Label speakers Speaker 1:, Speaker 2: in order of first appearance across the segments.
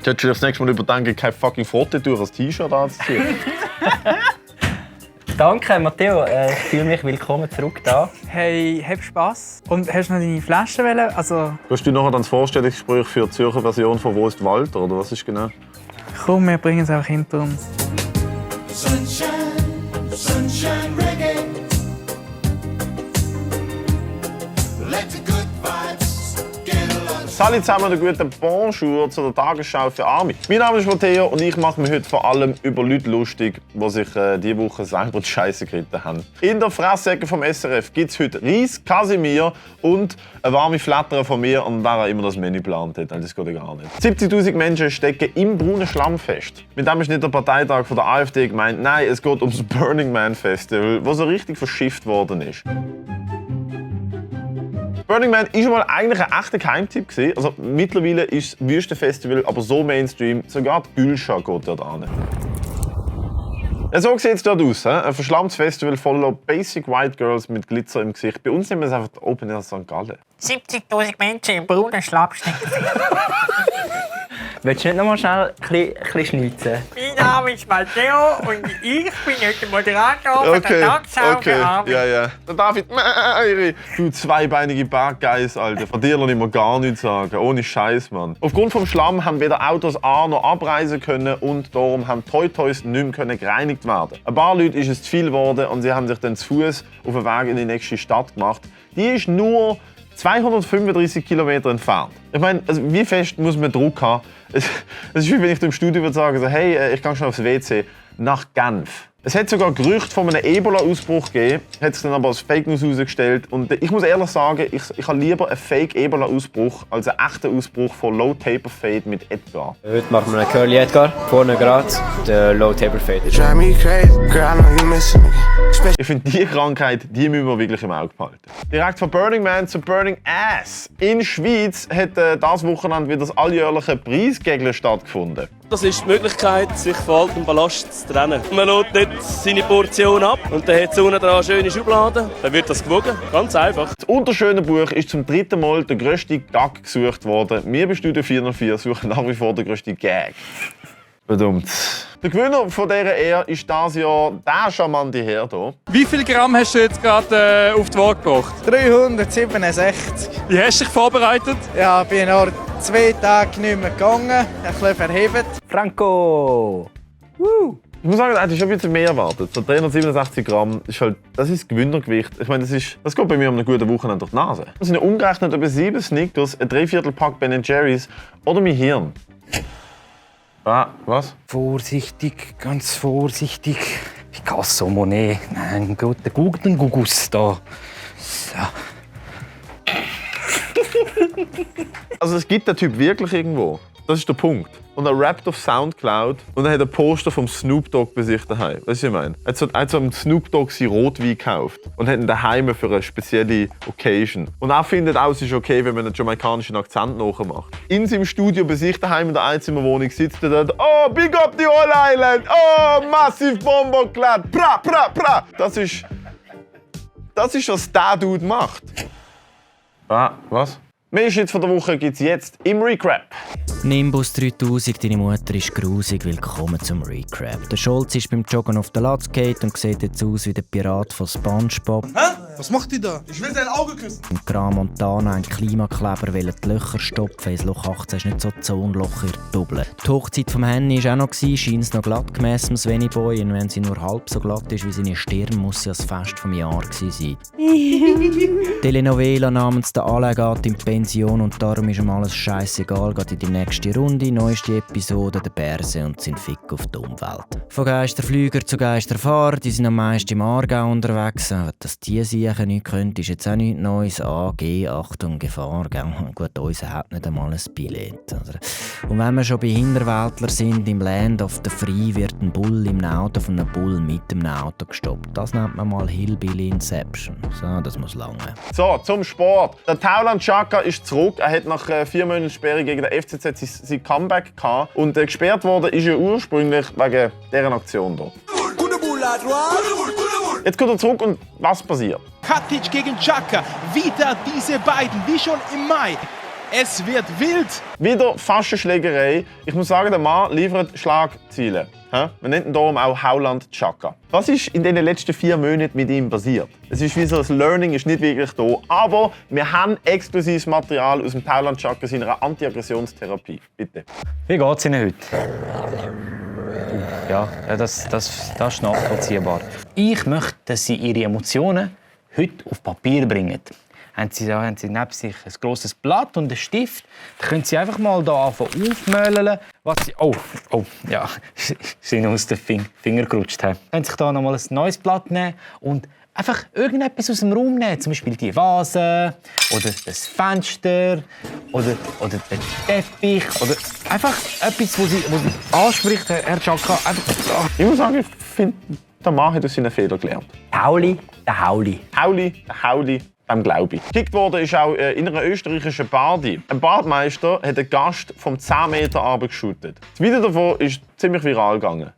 Speaker 1: Solltest du das nächste Mal überdenken, kein fucking Frotte-Tour als T-Shirt anzuziehen?
Speaker 2: Danke, Matteo. Ich fühle mich willkommen zurück da.
Speaker 3: Hey, hab Spass. Und hast du noch deine Flasche wollen? Also...
Speaker 1: Hast du nachher dann das Vorstellungsgespräch für die Zürcher Version von «Wo ist Walter» oder was ist genau?
Speaker 3: Komm, wir bringen es auch hinter uns.
Speaker 4: Sunshine, sunshine reggae. Let the good vibes get along.
Speaker 1: Salut zusammen, einen guten Bonjour zu der Tagesschau für Arme. Mein Name ist Matteo und ich mache mich heute vor allem über Leute lustig, die sich diese Woche selber die Scheisse geritten haben. In der Fressecke vom SRF gibt es heute Reis, Casimir und eine warme Flatter von mir, und wer auch immer das Menü geplant hat. Das geht ja gar nicht. 70'000 Menschen stecken im braunen Schlamm fest. Mit dem ist nicht der Parteitag von der AfD gemeint, nein, es geht ums Burning Man Festival, das so richtig verschifft worden ist. Burning Man war mal eigentlich ein echter Geheimtipp. Also, mittlerweile ist das Wüstenfestival aber so Mainstream, sogar die Gülscha geht dort hin. Ja, so sieht es dort aus. Ein verschlammtes Festival voller Basic White Girls mit Glitzer im Gesicht. Bei uns nehmen wir es einfach Open Air St. Gallen.
Speaker 5: 70'000 Menschen im braunen Schlamm stecken.
Speaker 2: Willst du nicht noch mal schnell ein bisschen schnitzen?
Speaker 5: Mein Name ist Matteo und ich bin heute der Moderator von der Tagesschau für Arme.
Speaker 1: Ja. Der David Meiri. Du zweibeinige Berggeist, Alter. Von dir lasse ich mir gar nichts sagen. Ohne Scheiß, Mann. Aufgrund vom Schlamm haben weder Autos A noch abreisen können und darum haben Toy Toys nicht mehr gereinigt werden. Ein paar Leuten ist es zu viel geworden und sie haben sich dann zu Fuß auf den Weg in die nächste Stadt gemacht. Die ist nur 235 Kilometer entfernt. Ich meine, also wie fest muss man Druck haben? Es ist wie wenn ich im Studio würde sagen, so, hey, ich gehe schon aufs WC nach Genf. Es hat sogar Gerüchte von einem Ebola-Ausbruch gegeben, hat sich dann aber als Fake News herausgestellt. Und ich muss ehrlich sagen, ich habe lieber einen Fake-Ebola-Ausbruch als einen echten Ausbruch von Low Taper Fade mit Edgar.
Speaker 6: Heute machen wir einen Curly Edgar, vorne gerade, der Low Taper Fade.
Speaker 1: Ich finde, diese Krankheit, die müssen wir wirklich im Auge behalten. Direkt von Burning Man zu Burning Ass. In Schweiz hat dieses Wochenende wieder das alljährliche Preisgegeln stattgefunden.
Speaker 7: Das ist die Möglichkeit, sich von altem Ballast zu trennen. Man lädt nicht seine Portion ab und dann hat es unten dran schöne Schubladen. Dann wird das gewogen. Ganz einfach.
Speaker 1: Das Unterschöne Buch ist zum dritten Mal der grösste Gag gesucht worden. Wir bei Studio 404 suchen nach wie vor den grössten Gag. Verdammt. Der Gewinner von dieser Ehre ist dieses Jahr der charmante Herr hier.
Speaker 8: Wie viel Gramm hast du jetzt gerade auf die Waage gebracht?
Speaker 3: 367.
Speaker 8: Wie hast du dich vorbereitet?
Speaker 3: Ja, bin noch 2 Tage nicht mehr gegangen. Ein bisschen verhebt.
Speaker 2: Franco!
Speaker 1: Ich muss sagen, ich habe schon ein bisschen mehr erwartet. So 367 Gramm ist halt, das ist das Gewinnergewicht. Ich meine, das geht bei mir um eine gute Wochenende durch die Nase. Das sind umgerechnet etwa 7 Snickers, ein 3/4 Pack Ben & Jerry's oder mein Hirn. Ah, was?
Speaker 9: Vorsichtig, ganz vorsichtig. Picasso, Monet, einen guten Gugus da. So.
Speaker 1: Also es gibt den Typ wirklich irgendwo. Das ist der Punkt. Und er rappt auf Soundcloud und er hat ein Poster vom Snoop Dogg bei sich daheim. Weißt du, was ich meine? Er hat so einen Snoop Dogg sein Rotwein gekauft und hat ihn daheim für eine spezielle Occasion. Und er findet auch, es ist okay, wenn man einen jamaikanischen Akzent nachmacht. In seinem Studio bei sich daheim in der Einzimmerwohnung sitzt er dort. Oh, big up the whole island! Oh, massive Bomberclad! Pra, pra, pra! Das ist, was der Dude macht. Ah, was? Mehr Shit von der Woche gibt's jetzt im Recap.
Speaker 10: Nimbus 3000, deine Mutter ist grusig. Willkommen zum Recap. Der Scholz ist beim Joggen auf der Latzgate und sieht jetzt aus wie der Pirat von SpongeBob.
Speaker 11: Hä? Was macht die da? Ich will dein Auge küssen.
Speaker 10: Und Gran Montana, ein Klimakleber, will die Löcher stopfen. Ins Loch 18 ist nicht so Zonloch in der Double. Die Hochzeit vom Henny war auch noch, scheint es noch glatt gemessen, Svenny Boy. Und wenn sie nur halb so glatt ist wie seine Stirn, muss sie das Fest vom Jahr gewesen sein. Telenovela namens «Der Alle geht in Pension» und darum ist ihm alles scheissegal, geht in die nächste Runde, neueste Episode, der Bärse und sein Fick auf die Umwelt. Von Geisterflüger zu Geisterfahrer, die sind am meisten im Aargau unterwegs. Dass die Siechen nicht können, ist jetzt auch nichts Neues. AG, Achtung, Gefahr. Gell? Gut, unser hat nicht einmal ein Billett. Und wenn wir schon bei Hinterwäldler sind, im Land of the Free wird ein Bull im Auto von einem Bull mit dem Auto gestoppt. Das nennt man mal Hillbilly Inception. So, das muss lange.
Speaker 1: So, zum Sport. Der Taulant Xhaka ist zurück. Er hat nach 4 Monaten Sperre gegen den FCZ sein Comeback gehabt. Und gesperrt worden ist er ursprünglich wegen dieser Aktion hier. Jetzt kommt er zurück und was passiert?
Speaker 11: Katic gegen Xhaka. Wieder diese beiden, wie schon im Mai. Es wird wild.
Speaker 1: Wieder fast eine Schlägerei. Ich muss sagen, der Mann liefert Schlagziele. Man nennt ihn darum auch Howland Chaka. Was ist in den letzten 4 Monaten mit ihm passiert? Es ist wie so, das Learning ist nicht wirklich da. Aber wir haben exklusives Material aus dem Howland Chaka seiner Antiaggressionstherapie. Bitte.
Speaker 9: Wie geht's Ihnen heute? Ja, das ist nachvollziehbar. Ich möchte, dass Sie Ihre Emotionen heute auf Papier bringen. Haben Sie neben sich ein grosses Blatt und einen Stift. Da können Sie einfach mal hier aufmöllern, was Sie... Oh, ja, ist Ihnen aus den Fingern gerutscht. Sie können sich hier noch mal ein neues Blatt nehmen und einfach irgendetwas aus dem Raum nehmen. Zum Beispiel die Vase oder das Fenster oder den Teppich. Oder einfach etwas, was Sie anspricht, Herr Chaka.
Speaker 1: Ich muss sagen, ich finde, der Mann hat aus seinen Fehlern gelernt.
Speaker 2: Hauli, der Hauli.
Speaker 1: Hauli, dem glaube ich. Gekickt worden ist auch in einer österreichischen Badi. Ein Badmeister hat einen Gast vom 10 Meter runtergeschootet. Das Video davon ist ziemlich viral gegangen.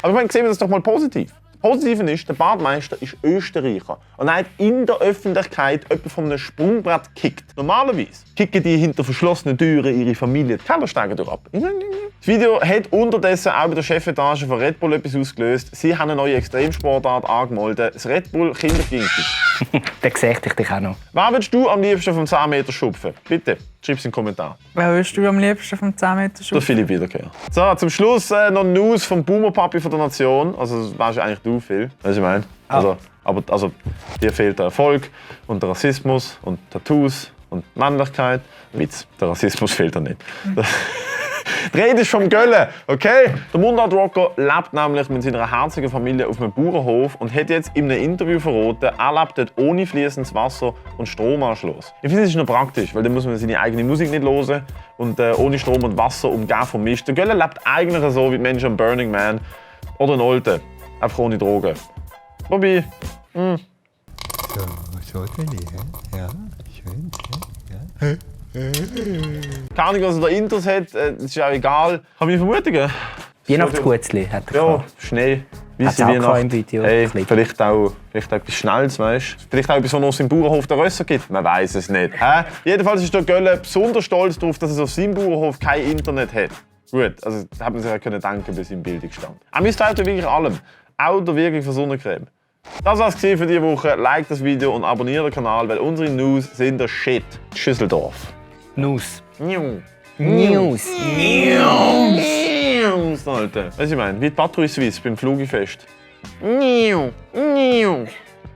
Speaker 1: Aber ich meine, sehen wir das doch mal positiv. Das Positive ist, der Badmeister ist Österreicher und er hat in der Öffentlichkeit jemanden von einem Sprungbrett gekickt. Normalerweise kicken die hinter verschlossenen Türen ihre Familie die Kellerstege durch ab. Das Video hat unterdessen auch bei der Chefetage von Red Bull etwas ausgelöst. Sie haben eine neue Extremsportart angemeldet, das Red Bull Kinderginki.
Speaker 2: Den sehe ich dich auch noch.
Speaker 1: Wer würdest du am liebsten vom 10 Meter schupfen? Bitte, schreib es in den Kommentar.
Speaker 12: Wer würdest du am liebsten vom 10 Meter schupfen?
Speaker 1: Der Philipp Wiederkehr. So, zum Schluss noch News vom Boomer-Papi von der Nation. Also, das weißt eigentlich du viel. Weißt du, was ich meine? Also, dir fehlt der Erfolg und der Rassismus und Tattoos und Männlichkeit. Witz, der Rassismus fehlt dir nicht. Die Rede ist vom Göllen, okay? Der Mundart-Rocker lebt nämlich mit seiner herzigen Familie auf einem Bauernhof und hat jetzt in einem Interview verraten, er lebt dort ohne fließendes Wasser und Stromanschluss. Ich finde, das ist noch praktisch, weil dann muss man seine eigene Musik nicht hören und ohne Strom und Wasser umgeben vom Mist. Der Göllen lebt eigentlich so wie die Menschen am Burning Man oder ein Olten, einfach ohne Drogen. Wobei,
Speaker 4: So, ja, schön, ja.
Speaker 1: Keine Ahnung, was er da Intros hat, das ist auch egal. Habe ich Vermutungen?
Speaker 2: Weihnachtsgutzli hat er
Speaker 1: Ja,
Speaker 2: gefragt.
Speaker 1: schnell.
Speaker 2: Hat's auch gefallen im Video?
Speaker 1: Hey, vielleicht auch etwas Schnelles, weißt du? Vielleicht auch etwas, was es im Bauernhof der Rösser gibt. Man weiß es nicht. Jedenfalls ist der Göllen besonders stolz darauf, dass es auf seinem Bauernhof kein Internet hat. Gut, also da hat man sich ja können denken bei seinem Bildungsstand. Er misstraut wirklich allem. Auch der Wirkung von Sonnencreme. Das war's für diese Woche. Like das Video und abonniere den Kanal, weil unsere News sind der Shit. Schüsseldorf.
Speaker 2: News.
Speaker 1: News.
Speaker 2: News.
Speaker 1: Alter. Weißt du, ich meine, wie die Patrouille Suisse beim Flugifest.